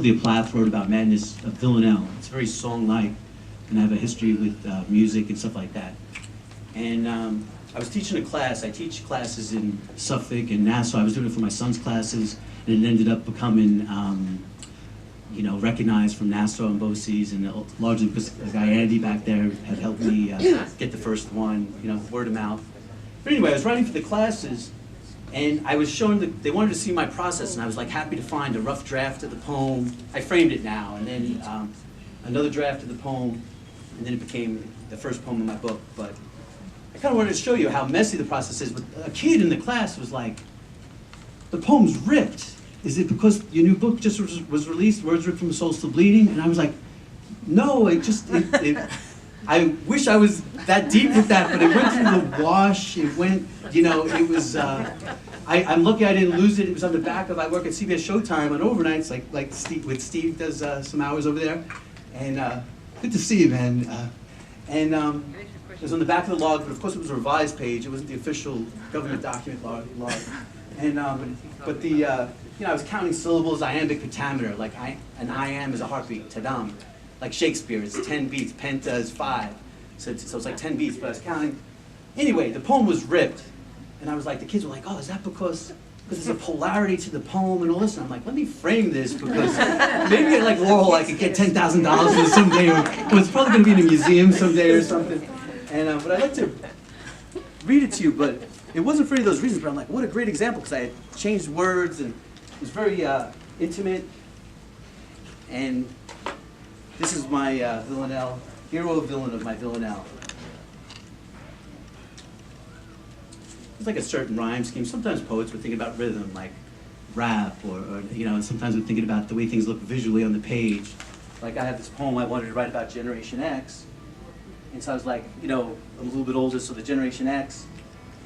The Plath wrote about Madness of Villanelle. It's very song-like, and I have a history with music and stuff like that. And I was teaching a class. I teach classes in Suffolk and Nassau. I was doing it for my son's classes, and it ended up becoming, recognized from Nassau and BOCES, and largely because the guy Andy back there had helped me get the first one, word of mouth. But anyway, I was writing for the classes, and I was showing they wanted to see my process, and I was like happy to find a rough draft of the poem. I framed it now, and then another draft of the poem, and then it became the first poem in my book. But I kind of wanted to show you how messy the process is. But a kid in the class was like, "The poem's ripped. Is it because your new book just was released, Words Ripped from the Soul Still Bleeding?" And I was like, "No, I wish I was that deep with that, but it went through the wash. It went, it was, I'm lucky I didn't lose it. It was on the back of, I work at CBS Showtime on overnights, like Steve does some hours over there. And good to see you, man. It was on the back of the log, but of course it was a revised page. It wasn't the official government document log. And, I was counting syllables, iambic, pentameter, like an iamb is a heartbeat, tadam. Like Shakespeare, it's 10 beats, penta is 5. So it's like 10 beats, but I was counting. Anyway, the poem was ripped. And I was like, the kids were like, "Oh, is that because there's a polarity to the poem and all this?" And I'm like, let me frame this because maybe like Laurel I could get $10,000 for it someday, or it's probably going to be in a museum someday or something. And but I'd like to read it to you, but it wasn't for any of those reasons, but I'm like, what a great example, because I had changed words and it was very intimate. And this is my Villanelle, hero, villain of my Villanelle. It's like a certain rhyme scheme. Sometimes poets would think about rhythm, like rap, or sometimes we're thinking about the way things look visually on the page. Like I have this poem I wanted to write about Generation X, and so I was like, I'm a little bit older, so the Generation X,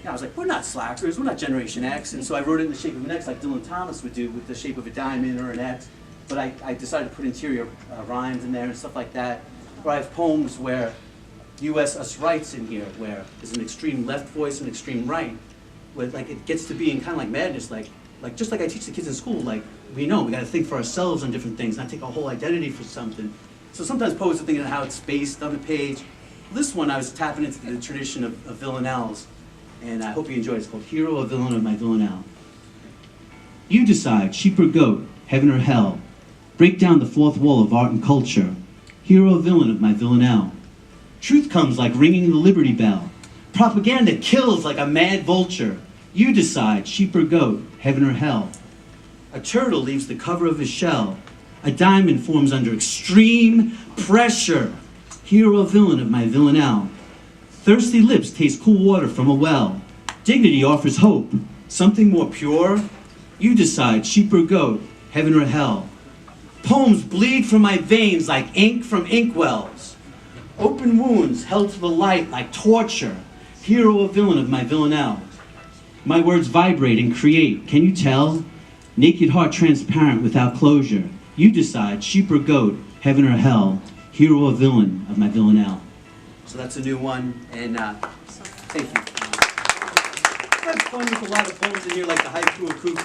I was like, we're not slackers, we're not Generation X, and so I wrote it in the shape of an X, like Dylan Thomas would do with the shape of a diamond or an X. But I decided to put interior rhymes in there and stuff like that. Or I have poems where us rights in here, where there's an extreme left voice and extreme right, where like it gets to be in kind of like madness, like just like I teach the kids in school, like we got to think for ourselves on different things, not take a whole identity for something. So sometimes poets are thinking of how it's spaced on the page. This one I was tapping into the tradition of villanelles, and I hope you enjoy it. It's called Hero or Villain of My Villanelle. You decide, sheep or goat, heaven or hell. Break down the fourth wall of art and culture. Hero or villain of my Villanelle. Truth comes like ringing the Liberty Bell. Propaganda kills like a mad vulture. You decide, sheep or goat, heaven or hell. A turtle leaves the cover of his shell. A diamond forms under extreme pressure. Hero or villain of my Villanelle. Thirsty lips taste cool water from a well. Dignity offers hope. Something more pure. You decide, sheep or goat, heaven or hell. Poems bleed from my veins like ink from inkwells. Open wounds held to the light like torture. Hero or villain of my Villanelle. My words vibrate and create, can you tell? Naked heart transparent without closure. You decide, sheep or goat, heaven or hell. Hero or villain of my Villanelle. So that's a new one, and thank you. I have fun with a lot of poems in here, like the haiku or cuckoo.